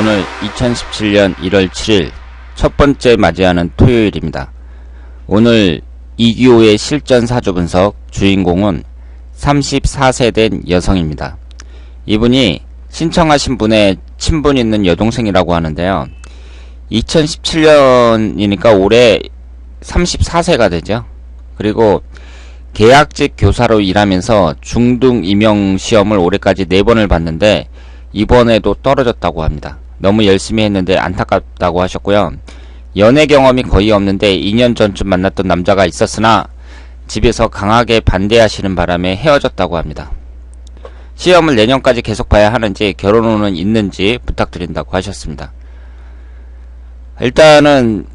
오늘 2017년 1월 7일 첫 번째 맞이하는 토요일입니다. 오늘 이규호의 실전 사주 분석 주인공은 34세 된 여성입니다. 이분이 신청하신 분의 친분 있는 여동생이라고 하는데요. 2017년이니까 올해 34세가 되죠. 그리고 계약직 교사로 일하면서 중등 임용 시험을 올해까지 4번을 봤는데 이번에도 떨어졌다고 합니다. 너무 열심히 했는데 안타깝다고 하셨고요. 연애 경험이 거의 없는데 2년 전쯤 만났던 남자가 있었으나 집에서 강하게 반대하시는 바람에 헤어졌다고 합니다. 시험을 내년까지 계속 봐야 하는지 결혼 후는 있는지 부탁드린다고 하셨습니다. 일단은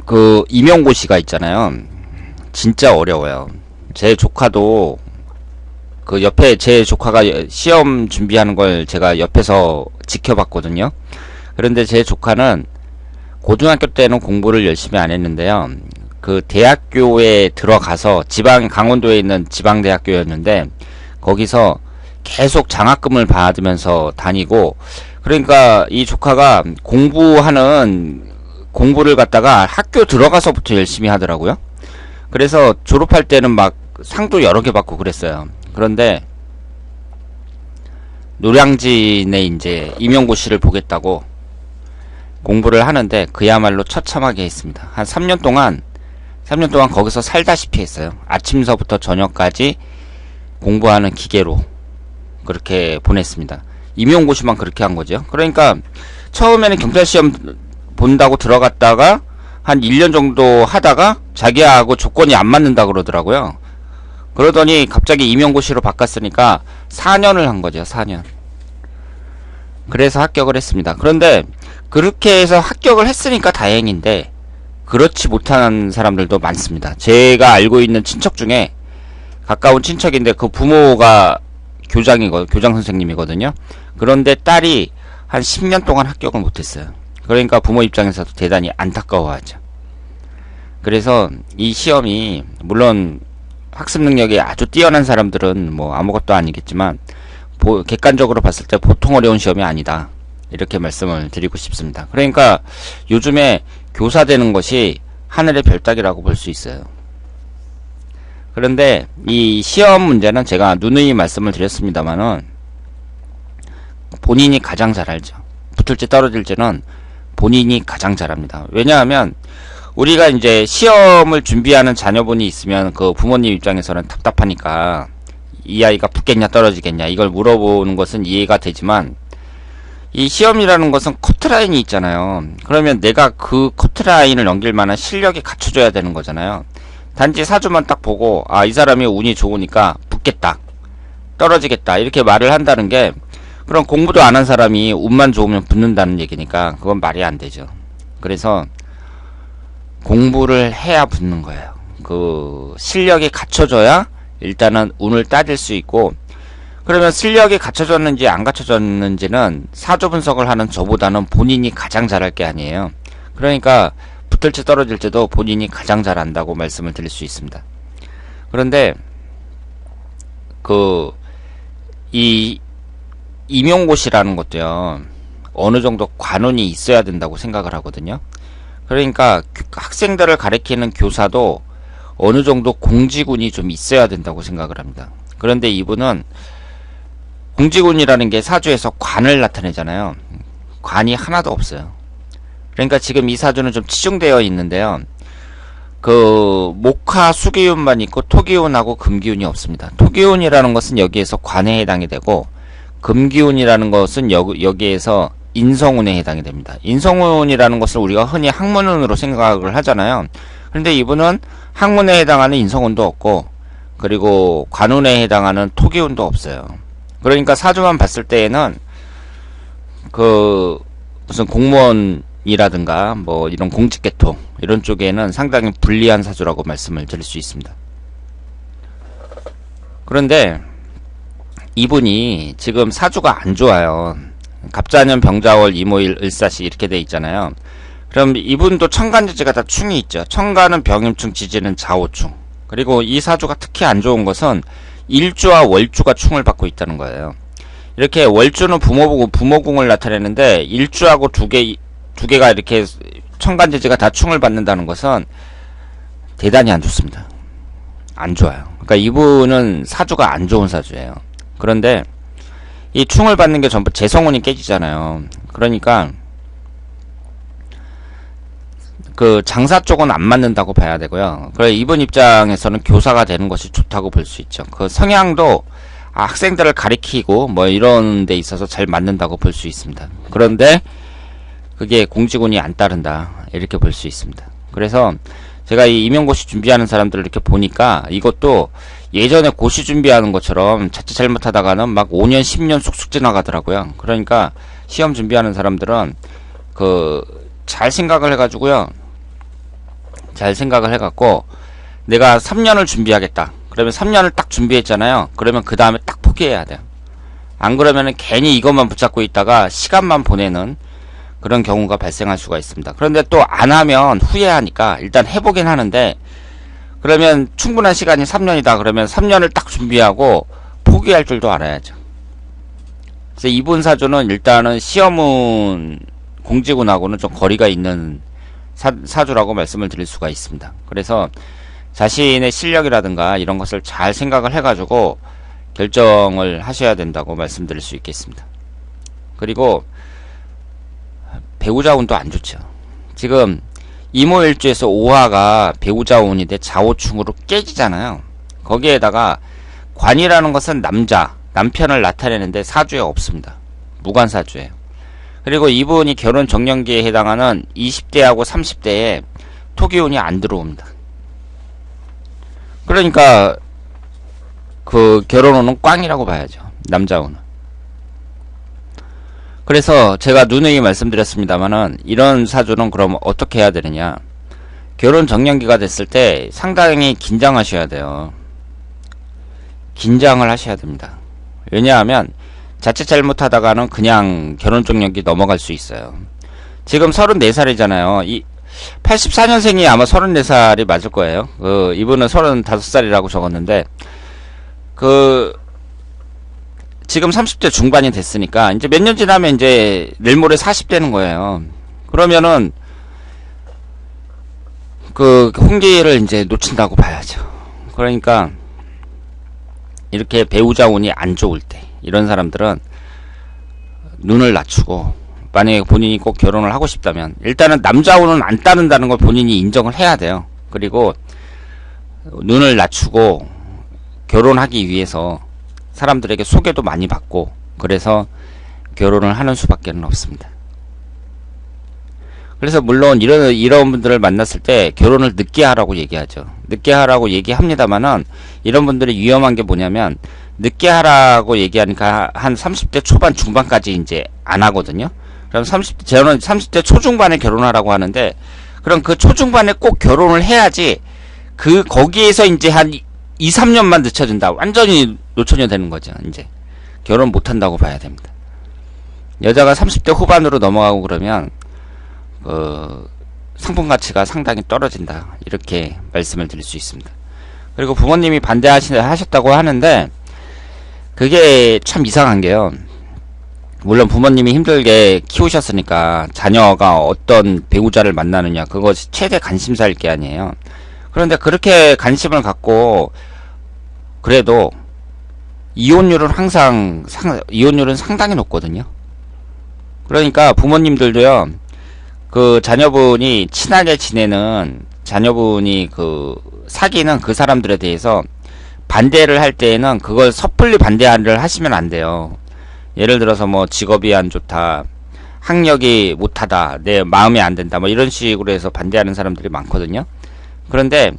그 임용고시가 있잖아요. 진짜 어려워요. 제 조카도 그 옆에 제 조카가 시험 준비하는 걸 제가 옆에서 지켜봤거든요. 그런데 제 조카는 고등학교 때는 공부를 열심히 안 했는데요. 그 대학교에 들어가서 강원도에 있는 지방대학교였는데 거기서 계속 장학금을 받으면서 다니고, 그러니까 이 조카가 공부를 갖다가 학교 들어가서부터 열심히 하더라고요. 그래서 졸업할 때는 막 상도 여러 개 받고 그랬어요. 그런데 노량진에 이제 임용고시를 보겠다고 공부를 하는데 그야말로 처참하게 했습니다. 한 3년 동안 거기서 살다시피 했어요. 아침서부터 저녁까지 공부하는 기계로 그렇게 보냈습니다. 임용고시만 그렇게 한 거죠. 그러니까 처음에는 경찰시험 본다고 들어갔다가 한 1년 정도 하다가 자기하고 조건이 안 맞는다 그러더라고요. 그러더니 갑자기 임용고시로 바꿨으니까 4년을 한 거죠. 4년. 그래서 합격을 했습니다. 그런데 그렇게 해서 합격을 했으니까 다행인데 그렇지 못한 사람들도 많습니다. 제가 알고 있는 친척 중에 가까운 친척인데 그 부모가 교장 선생님이거든요. 그런데 딸이 한 10년 동안 합격을 못했어요. 그러니까 부모 입장에서도 대단히 안타까워하죠. 그래서 이 시험이 물론 학습 능력이 아주 뛰어난 사람들은 뭐 아무것도 아니겠지만 객관적으로 봤을 때 보통 어려운 시험이 아니다, 이렇게 말씀을 드리고 싶습니다. 그러니까 요즘에 교사 되는 것이 하늘의 별따기라고 볼 수 있어요. 그런데 이 시험 문제는 제가 누누이 말씀을 드렸습니다만은 본인이 가장 잘 알죠. 붙을지 떨어질지는 본인이 가장 잘합니다. 왜냐하면 우리가 이제 시험을 준비하는 자녀분이 있으면 그 부모님 입장에서는 답답하니까 이 아이가 붙겠냐 떨어지겠냐 이걸 물어보는 것은 이해가 되지만, 이 시험이라는 것은 커트라인이 있잖아요. 그러면 내가 그 커트라인을 넘길 만한 실력이 갖춰져야 되는 거잖아요. 단지 사주만 딱 보고 이 사람이 운이 좋으니까 붙겠다, 떨어지겠다 이렇게 말을 한다는 게, 그럼 공부도 안 한 사람이 운만 좋으면 붙는다는 얘기니까 그건 말이 안 되죠. 그래서 공부를 해야 붙는 거예요. 그 실력이 갖춰져야 일단은 운을 따질 수 있고, 그러면 실력이 갖춰졌는지 안 갖춰졌는지는 사주 분석을 하는 저보다는 본인이 가장 잘할 게 아니에요. 그러니까 붙을지 떨어질지도 본인이 가장 잘한다고 말씀을 드릴 수 있습니다. 그런데 이 임용고시라는 것도요, 어느 정도 관운이 있어야 된다고 생각을 하거든요. 그러니까 학생들을 가르치는 교사도 어느 정도 공직운이 좀 있어야 된다고 생각을 합니다. 그런데 이분은 공직운이라는 게 사주에서 관을 나타내잖아요. 관이 하나도 없어요. 그러니까 지금 이 사주는 좀 치중되어 있는데요. 그 목화 수기운만 있고 토기운하고 금기운이 없습니다. 토기운이라는 것은 여기에서 관에 해당이 되고, 금기운이라는 것은 여기에서 인성운에 해당이 됩니다. 인성운이라는 것을 우리가 흔히 학문운으로 생각을 하잖아요. 그런데 이분은 학문에 해당하는 인성운도 없고, 그리고 관운에 해당하는 토기운도 없어요. 그러니까 사주만 봤을 때에는 무슨 공무원이라든가 뭐 이런 공직계통 이런 쪽에는 상당히 불리한 사주라고 말씀을 드릴 수 있습니다. 그런데 이분이 지금 사주가 안 좋아요. 갑자년 병자월 이모일 을사시 이렇게 돼 있잖아요. 그럼 이분도 천간지지가 다 충이 있죠. 천간은 병임충, 지지는 자오충. 그리고 이 사주가 특히 안 좋은 것은 일주와 월주가 충을 받고 있다는 거예요. 이렇게 월주는 부모궁을 나타내는데 일주하고 두 개가 이렇게 천간지지가 다 충을 받는다는 것은 대단히 안 좋습니다. 안 좋아요. 그러니까 이분은 사주가 안 좋은 사주예요. 그런데 이 충을 받는 게 전부 재성운이 깨지잖아요. 그러니까 그 장사 쪽은 안 맞는다고 봐야 되고요. 그래 이분 입장에서는 교사가 되는 것이 좋다고 볼 수 있죠. 그 성향도 학생들을 가리키고 뭐 이런 데 있어서 잘 맞는다고 볼 수 있습니다. 그런데 그게 공직운이 안 따른다 이렇게 볼 수 있습니다. 그래서 제가 이 임용고시 준비하는 사람들을 이렇게 보니까 이것도 예전에 고시 준비하는 것처럼 자칫 잘못하다가는 막 5년 10년 쑥쑥 지나가더라고요. 그러니까 시험 준비하는 사람들은 잘 생각을 해가지고요. 잘 생각을 해갖고 내가 3년을 준비하겠다. 그러면 3년을 딱 준비했잖아요. 그러면 그 다음에 딱 포기해야 돼요. 안 그러면은 괜히 이것만 붙잡고 있다가 시간만 보내는 그런 경우가 발생할 수가 있습니다. 그런데 또 안 하면 후회하니까 일단 해보긴 하는데 그러면 충분한 시간이 3년이다. 그러면 3년을 딱 준비하고 포기할 줄도 알아야죠. 그래서 이분 사주는 일단은 시험은 공직운하고는 좀 거리가 있는 사주라고 말씀을 드릴 수가 있습니다. 그래서 자신의 실력이라든가 이런 것을 잘 생각을 해가지고 결정을 하셔야 된다고 말씀드릴 수 있겠습니다. 그리고 배우자 운도 안 좋죠. 지금 이모일주에서 오화가 배우자 운이 돼 자오충으로 깨지잖아요. 거기에다가 관이라는 것은 남편을 나타내는데 사주에 없습니다. 무관사주예요. 그리고 이분이 결혼 정년기에 해당하는 20대하고 30대에 토기운이 안 들어옵니다. 그러니까 그 결혼운은 꽝이라고 봐야죠. 남자운은. 그래서 제가 누누이 말씀드렸습니다만은 이런 사주는 그럼 어떻게 해야 되느냐. 결혼 정년기가 됐을 때 상당히 긴장하셔야 돼요. 긴장을 하셔야 됩니다. 왜냐하면 자칫 잘못하다가는 그냥 결혼 정년기 넘어갈 수 있어요. 지금 34살이잖아요. 이 84년생이 아마 34살이 맞을 거예요. 이분은 35살이라고 적었는데 지금 30대 중반이 됐으니까 이제 몇 년 지나면 이제 내일 모레 40 되는 거예요. 그러면은 홍기를 이제 놓친다고 봐야죠. 그러니까 이렇게 배우자 운이 안 좋을 때 이런 사람들은 눈을 낮추고 만약에 본인이 꼭 결혼을 하고 싶다면 일단은 남자 운은 안 따른다는 걸 본인이 인정을 해야 돼요. 그리고 눈을 낮추고 결혼하기 위해서 사람들에게 소개도 많이 받고 그래서 결혼을 하는 수밖에 없습니다. 그래서 물론 이런 분들을 만났을 때 결혼을 늦게 하라고 얘기하죠. 늦게 하라고 얘기합니다만은 이런 분들이 위험한 게 뭐냐면 늦게 하라고 얘기하니까 한 30대 초반 중반까지 이제 안 하거든요. 그럼 저는 30대 초중반에 결혼하라고 하는데 그럼 그 초중반에 꼭 결혼을 해야지 거기에서 이제 한 2, 3년만 늦춰진다. 완전히 노처녀 되는 거죠. 이제 결혼 못 한다고 봐야 됩니다. 여자가 30대 후반으로 넘어가고 그러면 상품 가치가 상당히 떨어진다. 이렇게 말씀을 드릴 수 있습니다. 그리고 부모님이 반대하셨다고 하는데 그게 참 이상한 게요. 물론 부모님이 힘들게 키우셨으니까 자녀가 어떤 배우자를 만나느냐 그것이 최대 관심사일 게 아니에요. 그런데 그렇게 관심을 갖고 그래도 이혼율은 상당히 높거든요. 그러니까 부모님들도요. 자녀분이 친하게 지내는 자녀분이 사귀는 그 사람들에 대해서 반대를 할 때에는 그걸 섣불리 반대를 하시면 안 돼요. 예를 들어서 뭐 직업이 안 좋다, 학력이 못하다, 내 마음에 안 든다, 뭐 이런 식으로 해서 반대하는 사람들이 많거든요. 그런데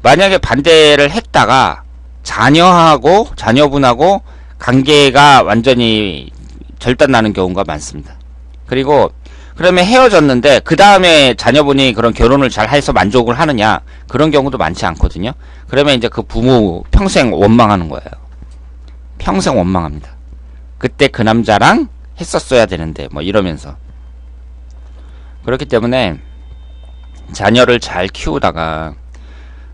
만약에 반대를 했다가 자녀분하고 관계가 완전히 절단나는 경우가 많습니다. 그리고 그러면 헤어졌는데 그 다음에 자녀분이 그런 결혼을 잘 해서 만족을 하느냐 그런 경우도 많지 않거든요. 그러면 이제 그 부모 평생 원망하는 거예요. 평생 원망합니다. 그때 그 남자랑 했었어야 되는데 뭐 이러면서. 그렇기 때문에 자녀를 잘 키우다가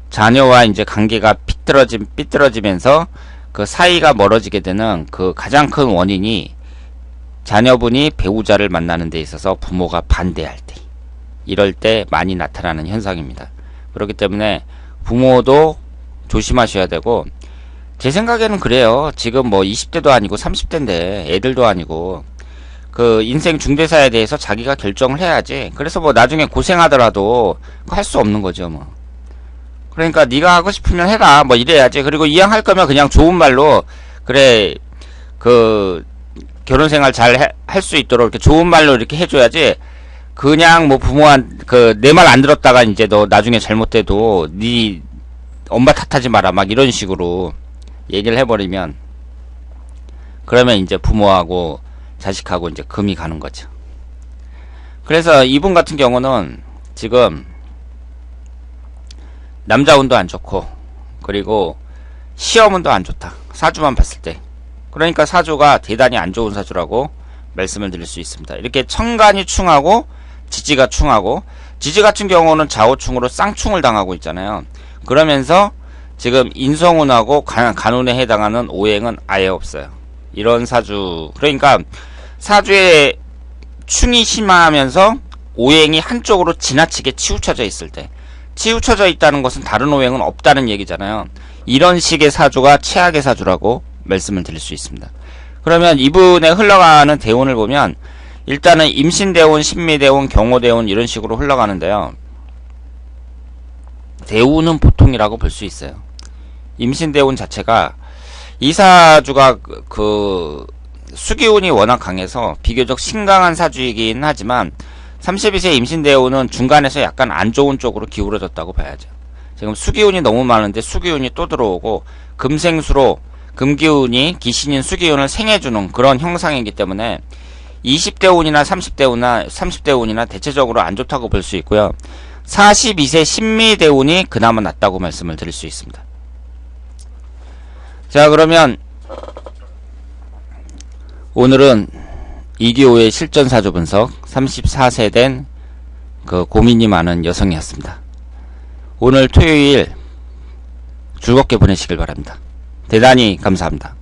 자녀와 이제 관계가 삐뚤어지면서 그 사이가 멀어지게 되는 그 가장 큰 원인이 자녀분이 배우자를 만나는 데 있어서 부모가 반대할 때, 이럴 때 많이 나타나는 현상입니다. 그렇기 때문에 부모도 조심하셔야 되고, 제 생각에는 그래요. 지금 뭐 20대도 아니고 30대인데 애들도 아니고 그 인생 중대사에 대해서 자기가 결정을 해야지. 그래서 뭐 나중에 고생하더라도 할 수 없는 거죠 뭐. 그러니까 네가 하고 싶으면 해라 뭐 이래야지. 그리고 이왕 할 거면 그냥 좋은 말로, 그래 그 결혼생활 잘 할 수 있도록 이렇게 좋은 말로 이렇게 해줘야지. 그냥 뭐 부모한 그 내 말 안 들었다가 이제 너 나중에 잘못돼도 네 엄마 탓하지 마라 막 이런 식으로 얘기를 해버리면, 그러면 이제 부모하고 자식하고 이제 금이 가는 거죠. 그래서 이분 같은 경우는 지금 남자 운도 안 좋고, 그리고 시험 운도 안 좋다. 사주만 봤을 때. 그러니까 사주가 대단히 안 좋은 사주라고 말씀을 드릴 수 있습니다. 이렇게 천간이 충하고 지지가 충하고, 지지 같은 경우는 좌우충으로 쌍충을 당하고 있잖아요. 그러면서 지금 인성운하고 간운에 해당하는 오행은 아예 없어요. 이런 사주. 그러니까 사주에 충이 심하면서 오행이 한쪽으로 지나치게 치우쳐져 있을 때, 치우쳐져 있다는 것은 다른 오행은 없다는 얘기잖아요. 이런 식의 사주가 최악의 사주라고 말씀을 드릴 수 있습니다. 그러면 이분의 흘러가는 대운을 보면 일단은 임신대운, 신미대운, 경호대운 이런 식으로 흘러가는데요. 대운은 보통이라고 볼 수 있어요. 임신대운 자체가 이 사주가 그 수기운이 워낙 강해서 비교적 신강한 사주이긴 하지만 32세 임신대운은 중간에서 약간 안 좋은 쪽으로 기울어졌다고 봐야죠. 지금 수기운이 너무 많은데 수기운이 또 들어오고, 금생수로 금기운이 기신인 수기운을 생해주는 그런 형상이기 때문에 20대운이나 30대운이나 대체적으로 안 좋다고 볼 수 있고요. 42세 신미대운이 그나마 낫다고 말씀을 드릴 수 있습니다. 자, 그러면 오늘은 이기호의 실전사주 분석, 34세 된 그 고민이 많은 여성이었습니다. 오늘 토요일 즐겁게 보내시길 바랍니다. 대단히 감사합니다.